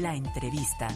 La entrevista.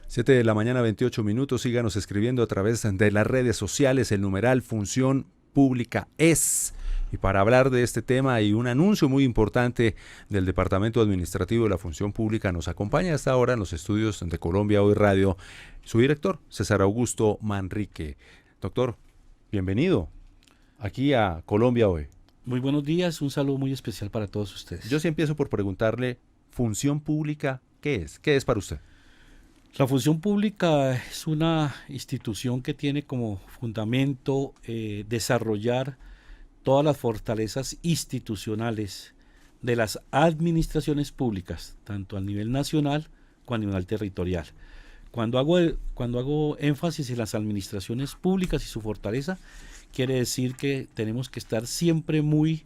7 de la mañana, 28 minutos. Síganos escribiendo a través de las redes sociales, el numeral Función Pública es. Y para hablar de este tema hay un anuncio muy importante del Departamento Administrativo de la Función Pública. Nos acompaña hasta ahora en los estudios de Colombia Hoy Radio su director, César Augusto Manrique. Doctor, bienvenido aquí a Colombia Hoy. Muy buenos días, un saludo muy especial para todos ustedes. Yo sí empiezo por preguntarle, ¿Función Pública qué es? ¿Qué es para usted? La función pública es una institución que tiene como fundamento desarrollar todas las fortalezas institucionales de las administraciones públicas, tanto a nivel nacional como a nivel territorial. Cuando hago énfasis en las administraciones públicas y su fortaleza, quiere decir que tenemos que estar siempre muy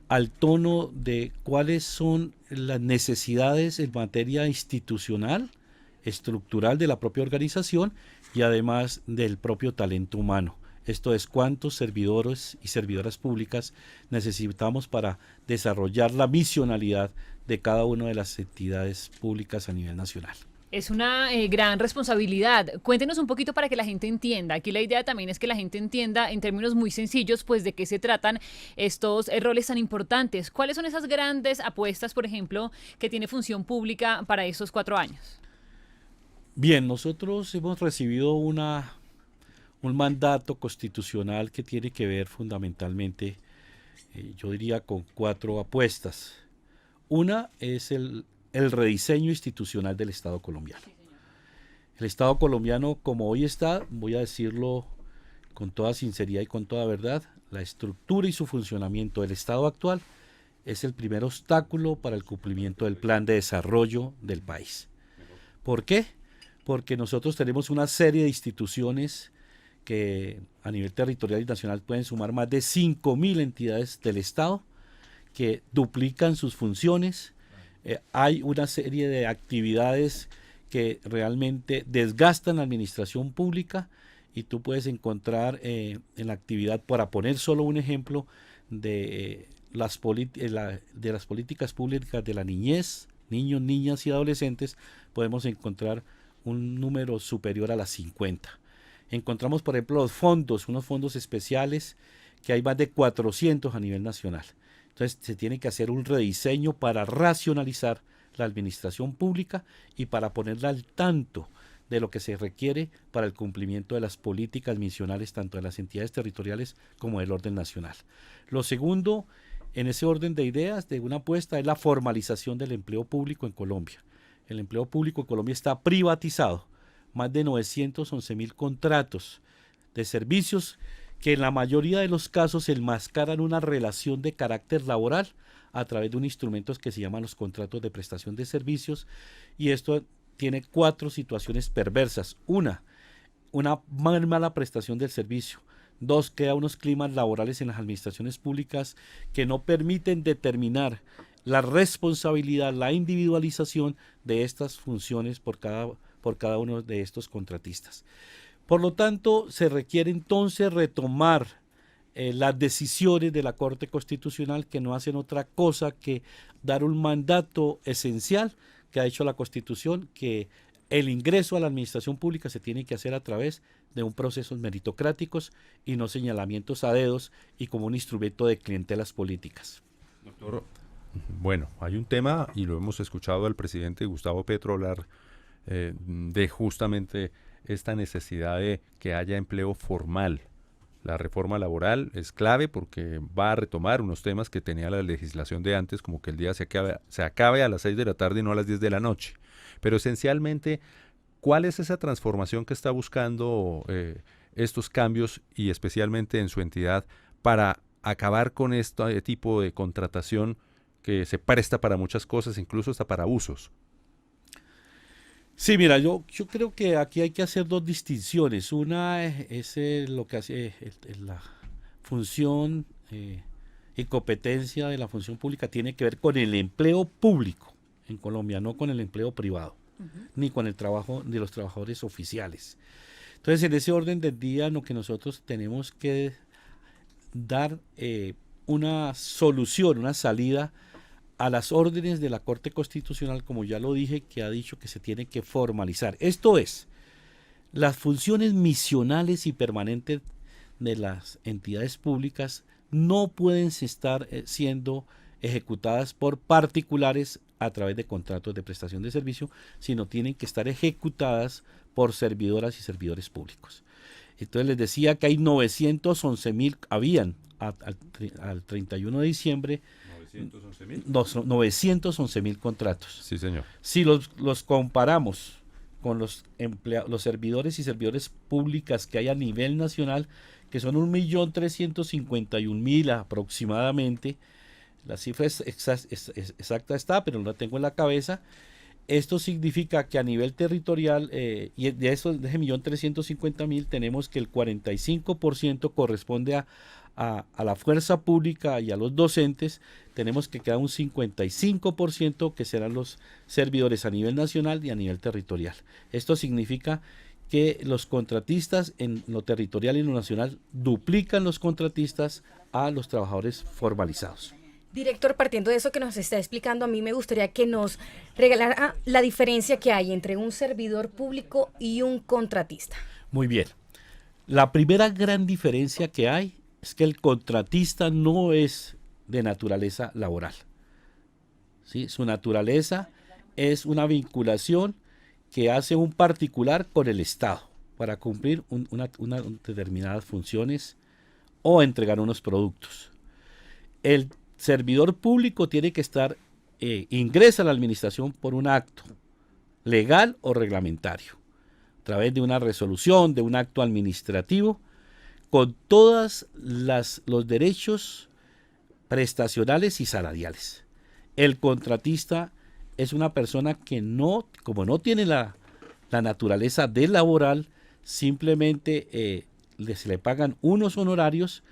al tono de cuáles son las necesidades en materia institucional, estructural de la propia organización y además del propio talento humano. Esto es cuántos servidores y servidoras públicas necesitamos para desarrollar la misionalidad de cada una de las entidades públicas a nivel nacional. Es una gran responsabilidad. Cuéntenos un poquito para que la gente entienda. Aquí la idea también es que la gente entienda en términos muy sencillos, pues de qué se tratan estos roles tan importantes. ¿Cuáles son esas grandes apuestas, por ejemplo, que tiene Función Pública para estos 4 años? Bien, nosotros hemos recibido un mandato constitucional que tiene que ver fundamentalmente, yo diría, con 4 apuestas. Una es el rediseño institucional del Estado colombiano. El Estado colombiano, como hoy está, voy a decirlo con toda sinceridad y con toda verdad, la estructura y su funcionamiento del Estado actual es el primer obstáculo para el cumplimiento del plan de desarrollo del país. ¿Por qué? Porque nosotros tenemos una serie de instituciones que a nivel territorial y nacional pueden sumar más de 5.000 entidades del Estado que duplican sus funciones. Hay una serie de actividades que realmente desgastan la administración pública y tú puedes encontrar en la actividad, para poner solo un ejemplo, de las políticas públicas de la niñez, niños, niñas y adolescentes, podemos encontrar un número superior a las 50. Encontramos, por ejemplo, unos fondos especiales, que hay más de 400 a nivel nacional. Entonces se tiene que hacer un rediseño para racionalizar la administración pública y para ponerla al tanto de lo que se requiere para el cumplimiento de las políticas misionales, tanto de las entidades territoriales como del orden nacional. Lo segundo, en ese orden de ideas, de una apuesta, es la formalización del empleo público en Colombia. El empleo público en Colombia está privatizado. Más de 911.000 contratos de servicios que en la mayoría de los casos enmascaran una relación de carácter laboral a través de un instrumento que se llaman los contratos de prestación de servicios, y esto tiene 4 situaciones perversas. Una mala prestación del servicio. 2, crea unos climas laborales en las administraciones públicas que no permiten determinar la responsabilidad, la individualización de estas funciones por cada uno de estos contratistas. Por lo tanto, se requiere entonces retomar las decisiones de la Corte Constitucional, que no hacen otra cosa que dar un mandato esencial que ha hecho la Constitución, que el ingreso a la administración pública se tiene que hacer a través de un proceso meritocráticos y no señalamientos a dedos y como un instrumento de clientelas políticas. Doctor, bueno, hay un tema, y lo hemos escuchado al presidente Gustavo Petro hablar de justamente esta necesidad de que haya empleo formal. La reforma laboral es clave porque va a retomar unos temas que tenía la legislación de antes, como que el día se acabe a las 6 de la tarde y no a las 10 de la noche. Pero esencialmente, ¿cuál es esa transformación que está buscando estos cambios, y especialmente en su entidad, para acabar con este tipo de contratación que se presta para muchas cosas, incluso hasta para abusos? Sí, mira, yo creo que aquí hay que hacer 2 distinciones. Una es lo que hace la función y competencia de la función pública tiene que ver con el empleo público en Colombia, no con el empleo privado, ni con el trabajo de los trabajadores oficiales. Entonces, en ese orden del día, lo que nosotros tenemos que dar una solución, una salida a las órdenes de la Corte Constitucional, como ya lo dije, que ha dicho que se tiene que formalizar. Esto es, las funciones misionales y permanentes de las entidades públicas no pueden estar siendo ejecutadas por particulares a través de contratos de prestación de servicio, sino tienen que estar ejecutadas por servidoras y servidores públicos. Entonces les decía que hay 911.000, habían al 31 de diciembre 911.000 contratos. Sí, señor. Si los comparamos con los servidores y servidores públicas que hay a nivel nacional, que son 1.351.000 aproximadamente, la cifra exacta está, pero no la tengo en la cabeza. Esto significa que a nivel territorial, y de esos de 1.350.000, tenemos que el 45% corresponde a la fuerza pública y a los docentes. Tenemos que quedar un 55% que serán los servidores a nivel nacional y a nivel territorial. Esto significa que los contratistas en lo territorial y en lo nacional duplican los contratistas a los trabajadores formalizados. Director, partiendo de eso que nos está explicando, a mí me gustaría que nos regalara la diferencia que hay entre un servidor público y un contratista. Muy bien. La primera gran diferencia que hay es que el contratista no es de naturaleza laboral. ¿Sí? Su naturaleza es una vinculación que hace un particular con el Estado para cumplir unas determinadas funciones o entregar unos productos. El servidor público tiene que estar, ingresa a la administración por un acto legal o reglamentario, a través de una resolución, de un acto administrativo, con todos los derechos prestacionales y salariales. El contratista es una persona que como no tiene la naturaleza de laboral, simplemente se le pagan unos honorarios.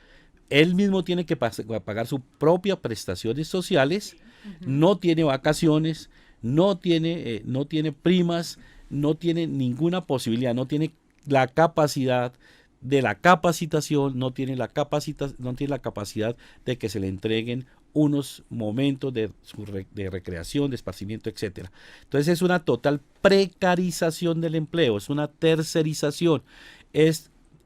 Él mismo tiene que pagar sus propias prestaciones sociales, no tiene vacaciones, no tiene primas, no tiene ninguna posibilidad, no tiene la capacidad de la capacitación, no tiene la capacidad de que se le entreguen unos momentos de recreación, de esparcimiento, etcétera. Entonces es una total precarización del empleo, es una tercerización,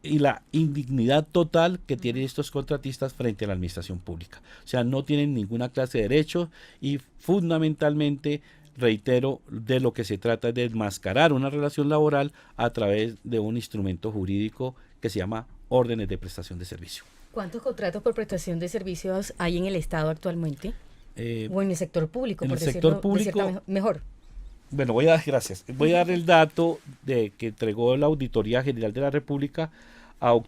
y la indignidad total que tienen estos contratistas frente a la administración pública. O sea, no tienen ninguna clase de derecho y fundamentalmente, reitero, de lo que se trata es de enmascarar una relación laboral a través de un instrumento jurídico que se llama órdenes de prestación de servicio. ¿Cuántos contratos por prestación de servicios hay en el Estado actualmente? O en el sector público, en por el sector público, mejor. Bueno, voy a dar el dato que entregó la Auditoría General de la República a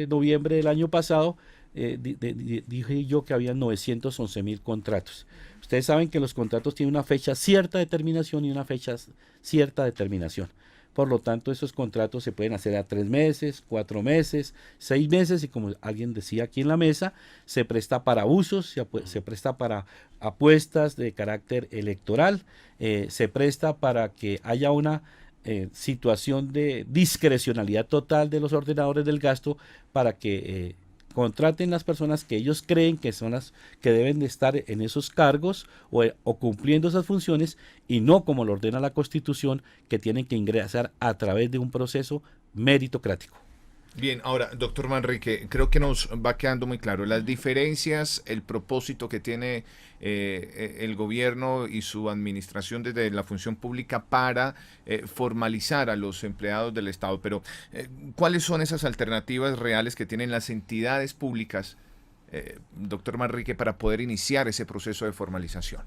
noviembre del año pasado. Dije yo que había 911.000 contratos. Ustedes saben que los contratos tienen una fecha cierta de terminación y una fecha cierta de terminación. Por lo tanto, esos contratos se pueden hacer a 3 meses, 4 meses, 6 meses y, como alguien decía aquí en la mesa, se presta para usos, se presta para apuestas de carácter electoral, se presta para que haya una situación de discrecionalidad total de los ordenadores del gasto para que contraten las personas que ellos creen que son las que deben de estar en esos cargos o cumpliendo esas funciones, y no como lo ordena la Constitución, que tienen que ingresar a través de un proceso meritocrático. Bien, ahora, doctor Manrique, creo que nos va quedando muy claro las diferencias, el propósito que tiene el gobierno y su administración desde la función pública para formalizar a los empleados del Estado. Pero, ¿cuáles son esas alternativas reales que tienen las entidades públicas, doctor Manrique, para poder iniciar ese proceso de formalización?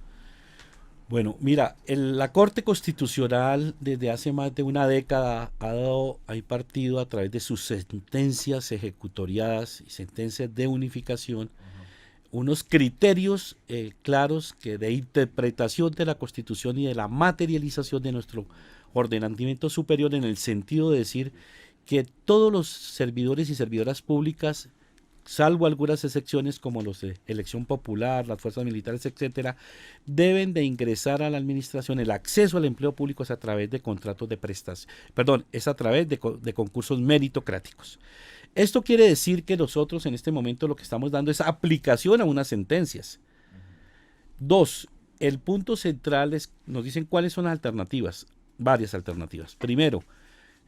Bueno, mira, la Corte Constitucional desde hace más de una década ha impartido a través de sus sentencias ejecutoriadas y sentencias de unificación unos criterios claros de interpretación de la Constitución y de la materialización de nuestro ordenamiento superior, en el sentido de decir que todos los servidores y servidoras públicas, salvo algunas excepciones como los de elección popular, las fuerzas militares, etcétera, deben de ingresar a la administración. El acceso al empleo público es a través de contratos de prestación, es a través de concursos meritocráticos. Esto quiere decir que nosotros en este momento lo que estamos dando es aplicación a unas sentencias. Dos, el punto central es, nos dicen cuáles son las alternativas, varias alternativas. Primero,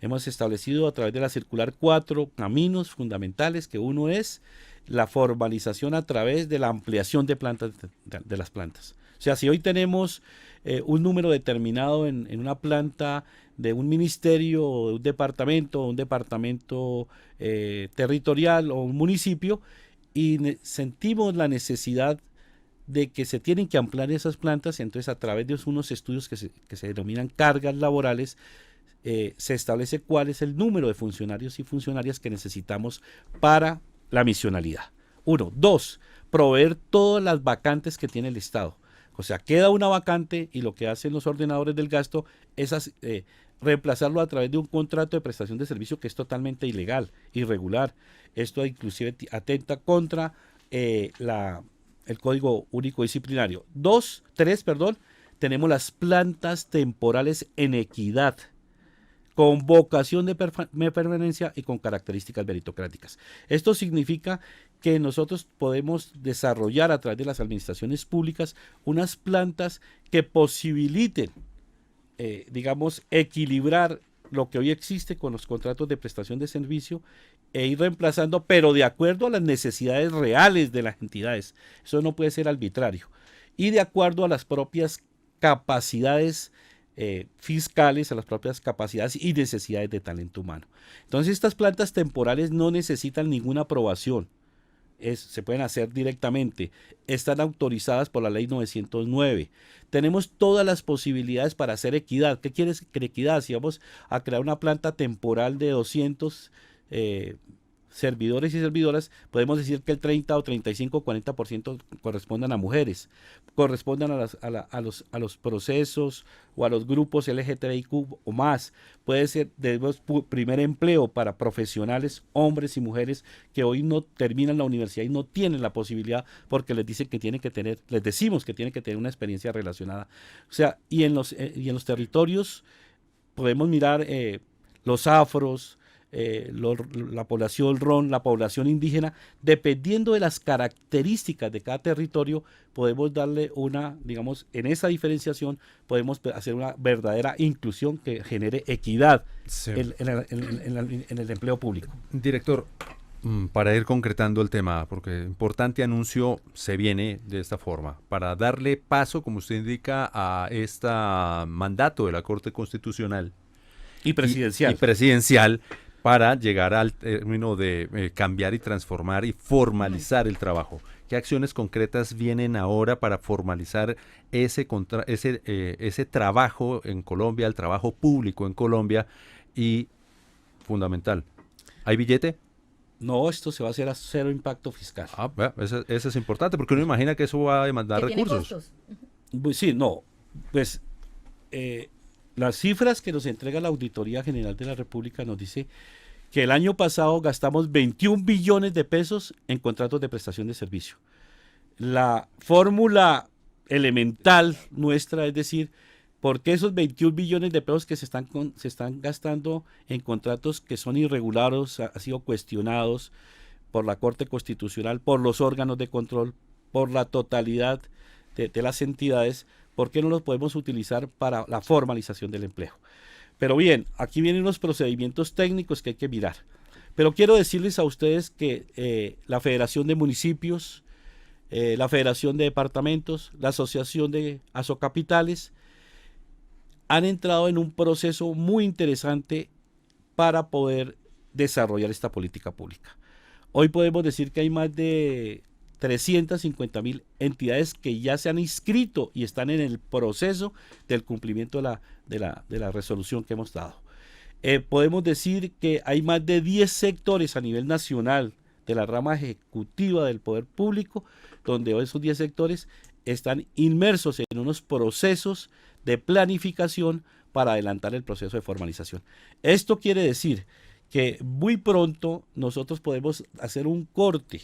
hemos establecido a través de la circular 4 caminos fundamentales, que uno es la formalización a través de la ampliación de plantas de las plantas. O sea, si hoy tenemos un número determinado en una planta de un ministerio o de un departamento territorial o un municipio, y sentimos la necesidad de que se tienen que ampliar esas plantas, entonces a través de unos estudios que se denominan cargas laborales, se establece cuál es el número de funcionarios y funcionarias que necesitamos para la misionalidad. Uno. Dos, proveer todas las vacantes que tiene el Estado. O sea, queda una vacante y lo que hacen los ordenadores del gasto es reemplazarlo a través de un contrato de prestación de servicio que es totalmente ilegal, irregular. Esto inclusive atenta contra el Código Único Disciplinario. Tenemos las plantas temporales en equidad, con vocación de permanencia y con características meritocráticas. Esto significa que nosotros podemos desarrollar a través de las administraciones públicas unas plantas que posibiliten, equilibrar lo que hoy existe con los contratos de prestación de servicio e ir reemplazando, pero de acuerdo a las necesidades reales de las entidades. Eso no puede ser arbitrario. Y de acuerdo a las propias capacidades fiscales, a las propias capacidades y necesidades de talento humano. Entonces, estas plantas temporales no necesitan ninguna aprobación. Se pueden hacer directamente. Están autorizadas por la ley 909. Tenemos todas las posibilidades para hacer equidad. ¿Qué quiere decir equidad? Si vamos a crear una planta temporal de 200 servidores y servidoras, podemos decir que el 30 o 35 o 40% correspondan a mujeres, correspondan a los procesos o a los grupos LGTBIQ o más. Puede ser de primer empleo para profesionales, hombres y mujeres que hoy no terminan la universidad y no tienen la posibilidad porque les decimos que tienen que tener una experiencia relacionada. O sea, y en los territorios podemos mirar los afros, la población ron, la población indígena, dependiendo de las características de cada territorio, podemos darle en esa diferenciación, podemos hacer una verdadera inclusión que genere equidad en el empleo público. Director, para ir concretando el tema, porque importante anuncio se viene de esta forma, para darle paso, como usted indica, a este mandato de la Corte Constitucional y presidencial, para llegar al término de cambiar y transformar y formalizar el trabajo. ¿Qué acciones concretas vienen ahora para formalizar ese trabajo en Colombia, el trabajo público en Colombia? Y fundamental, ¿hay billete? No, esto se va a hacer a cero impacto fiscal. Eso es importante, porque uno imagina que eso va a demandar recursos. ¿Tiene costos? Pues sí, no. Pues las cifras que nos entrega la Auditoría General de la República nos dice que el año pasado gastamos 21 billones de pesos en contratos de prestación de servicio. La fórmula elemental nuestra es decir, ¿por qué esos 21 billones de pesos que se están gastando en contratos que son irregulares, han sido cuestionados por la Corte Constitucional, por los órganos de control, por la totalidad de las entidades? ¿Por qué no los podemos utilizar para la formalización del empleo? Pero bien, aquí vienen unos procedimientos técnicos que hay que mirar. Pero quiero decirles a ustedes que la Federación de Municipios, la Federación de Departamentos, la Asociación de Asocapitales, han entrado en un proceso muy interesante para poder desarrollar esta política pública. Hoy podemos decir que hay más de 350.000 entidades que ya se han inscrito y están en el proceso del cumplimiento de la resolución que hemos dado. Podemos decir que hay más de 10 sectores a nivel nacional de la rama ejecutiva del poder público, donde esos 10 sectores están inmersos en unos procesos de planificación para adelantar el proceso de formalización. Esto quiere decir que muy pronto nosotros podemos hacer un corte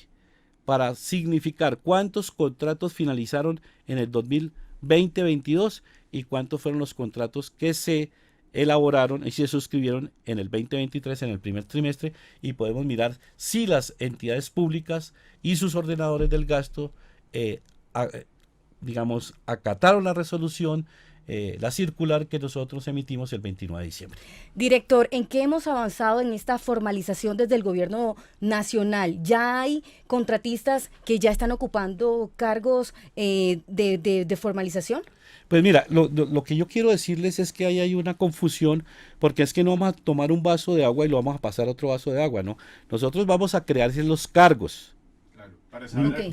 para significar cuántos contratos finalizaron en el 2020-22 y cuántos fueron los contratos que se elaboraron y se suscribieron en el 2023, en el primer trimestre, y podemos mirar si las entidades públicas y sus ordenadores del gasto digamos, acataron la resolución, la circular que nosotros emitimos el 29 de diciembre. Director, ¿en qué hemos avanzado en esta formalización desde el gobierno nacional? ¿Ya hay contratistas que ya están ocupando cargos de formalización? Pues mira, lo que yo quiero decirles es que ahí hay una confusión, porque es que no vamos a tomar un vaso de agua y lo vamos a pasar a otro vaso de agua, ¿no? Nosotros vamos a crear los cargos.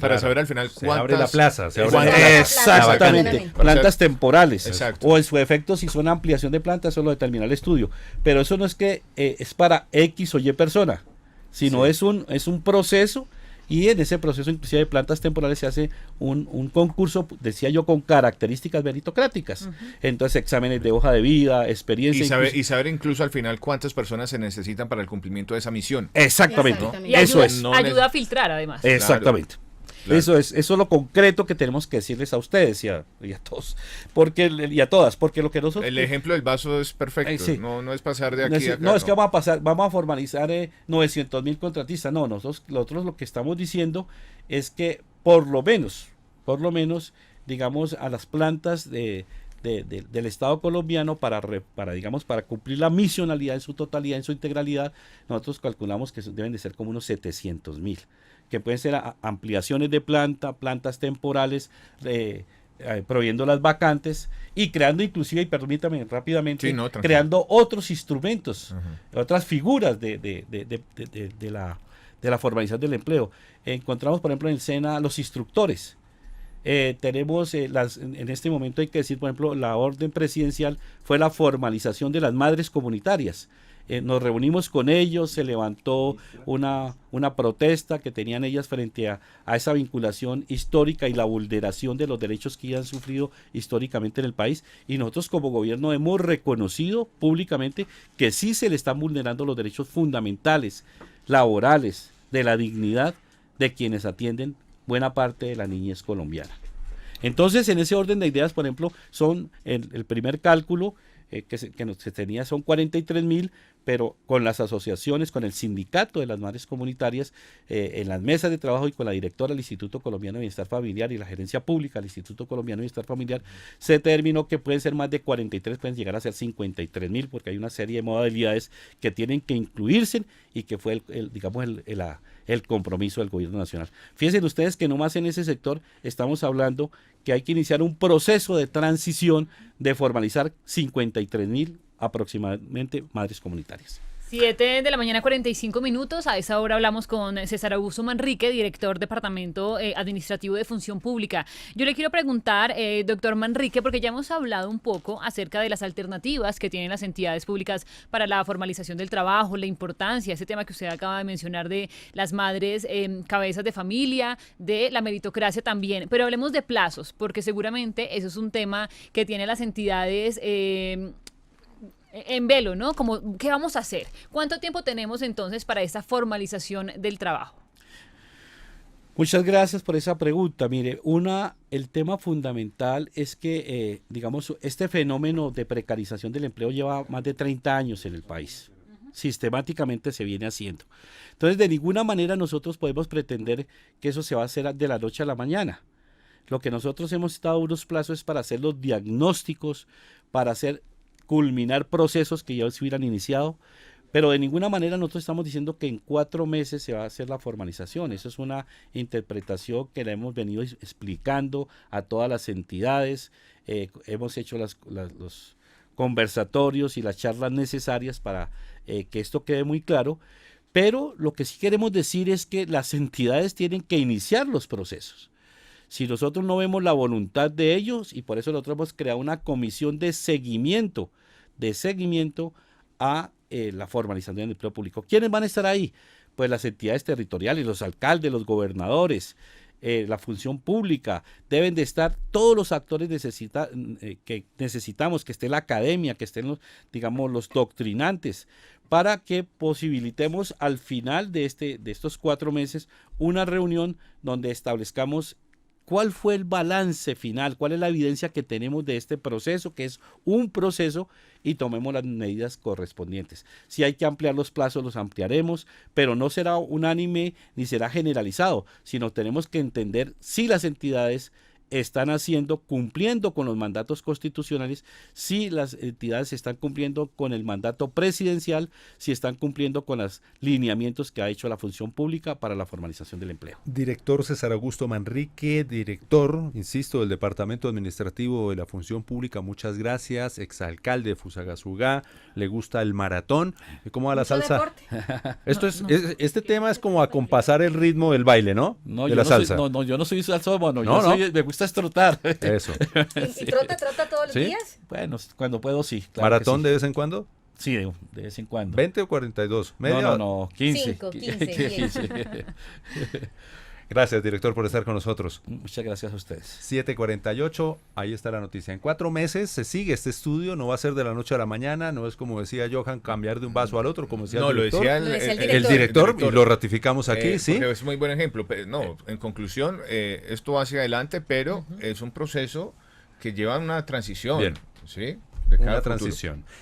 Para saber al final Se abre la plaza, se abre cuántas- la plaza. Exactamente, Para plantas saber- temporales. Exacto. O en su efecto, si son ampliación de plantas, eso lo determina el estudio. Pero eso no es que es para X o Y persona, sino Sí. es un proceso, y en ese proceso, inclusive de plantas temporales, se hace un concurso, decía yo, con características meritocráticas. Entonces, exámenes de hoja de vida, experiencia. Y saber incluso al final cuántas personas se necesitan para el cumplimiento de esa misión. Exactamente. Exactamente. Y Eso ayuda, es. No ayuda a filtrar además. Exactamente. Claro. Eso es lo concreto que tenemos que decirles a ustedes y a todos, y a todas, porque lo que nosotros... El ejemplo del vaso es perfecto. Sí. No es pasar de No aquí es, a acá. no, es que vamos a formalizar 900,000 contratistas. No, nosotros lo que estamos diciendo es que por lo menos, digamos, a las plantas del Estado colombiano para cumplir la misionalidad en su totalidad, en su integralidad, nosotros calculamos que deben de ser como unos 700,000, que pueden ser ampliaciones de plantas temporales, proveyendo las vacantes y creando inclusive, y permítame rápidamente, Sí, no, tranquilo. creando otros instrumentos, Ajá. otras figuras de la formalización del empleo. Encontramos, por ejemplo, en el SENA los instructores. Tenemos en este momento hay que decir, por ejemplo, la orden presidencial fue la formalización de las madres comunitarias. Nos reunimos con ellos, se levantó una protesta que tenían ellas frente a esa vinculación histórica y la vulneración de los derechos que ya han sufrido históricamente en el país, y nosotros como gobierno hemos reconocido públicamente que sí se le están vulnerando los derechos fundamentales, laborales, de la dignidad de quienes atienden buena parte de la niñez colombiana. Entonces, en ese orden de ideas, por ejemplo, son el primer cálculo que se tenía son 43,000, pero con las asociaciones, con el sindicato de las madres comunitarias, en las mesas de trabajo y con la directora del Instituto Colombiano de Bienestar Familiar y la gerencia pública del Instituto Colombiano de Bienestar Familiar, se determinó que pueden ser más de 43, pueden llegar a ser 53,000, porque hay una serie de modalidades que tienen que incluirse y que fue el compromiso del gobierno nacional. Fíjense ustedes que nomás en ese sector estamos hablando que hay que iniciar un proceso de transición de formalizar 53,000 aproximadamente madres comunitarias. 7 de la mañana, 45 minutos. A esa hora hablamos con César Augusto Manrique, director Departamento Administrativo de Función Pública. Yo le quiero preguntar, doctor Manrique, porque ya hemos hablado un poco acerca de las alternativas que tienen las entidades públicas para la formalización del trabajo, la importancia, ese tema que usted acaba de mencionar de las madres cabezas de familia, de la meritocracia también. Pero hablemos de plazos, porque seguramente eso es un tema que tiene las entidades en velo, ¿no? Como, ¿qué vamos a hacer? ¿Cuánto tiempo tenemos entonces para esta formalización del trabajo? Muchas gracias por esa pregunta. Mire, el tema fundamental es que, digamos, este fenómeno de precarización del empleo lleva más de 30 años en el país. Sistemáticamente se viene haciendo. Entonces, de ninguna manera nosotros podemos pretender que eso se va a hacer de la noche a la mañana. Lo que nosotros hemos dado unos plazos es para hacer los diagnósticos, para culminar procesos que ya se hubieran iniciado, pero de ninguna manera nosotros estamos diciendo que en 4 meses se va a hacer la formalización. Eso es una interpretación que la hemos venido explicando a todas las entidades. Hemos hecho los conversatorios y las charlas necesarias para que esto quede muy claro, pero lo que sí queremos decir es que las entidades tienen que iniciar los procesos. Si nosotros no vemos la voluntad de ellos, y por eso nosotros hemos creado una comisión de seguimiento a la formalización del empleo público. ¿Quiénes van a estar ahí? Pues las entidades territoriales, los alcaldes, los gobernadores, la función pública, deben de estar todos los actores que necesitamos, que esté la academia, que estén los doctrinantes, para que posibilitemos al final de estos 4 meses una reunión donde establezcamos cuál fue el balance final, cuál es la evidencia que tenemos de este proceso, que es un proceso, y tomemos las medidas correspondientes. Si hay que ampliar los plazos, los ampliaremos, pero no será unánime ni será generalizado, sino tenemos que entender si las entidades están haciendo, cumpliendo con los mandatos constitucionales, si las entidades están cumpliendo con el mandato presidencial, si están cumpliendo con los lineamientos que ha hecho la función pública para la formalización del empleo. Director César Augusto Manrique, director, insisto, del Departamento Administrativo de la Función Pública, muchas gracias. Exalcalde de Fusagasugá, le gusta el maratón. ¿Cómo va la Mucho salsa? deporte. Este tema es como acompasar el ritmo del baile, ¿no? No, de yo la no salsa. Soy, no, yo no soy salsómano, No, no. me gusta trotar. Eso. ¿Y trota todos los ¿Sí? días? Bueno, cuando puedo, sí. Claro que ¿Maratón sí. de vez en cuando? Sí, de vez en cuando. ¿20 o 42? ¿Media? No, 15. 5, 15, 10. Gracias, director, por estar con nosotros. Muchas gracias a ustedes. 7:48, ahí está la noticia. En 4 meses se sigue este estudio, no va a ser de la noche a la mañana, no es como decía Johan, cambiar de un vaso al otro, como decía No, el lo director. decía Lo decía el El director, y lo ratificamos aquí, sí. porque es muy buen ejemplo. No, en conclusión, esto va hacia adelante, pero es un proceso que lleva una transición. Bien. ¿Sí? De cara Una al futuro. transición.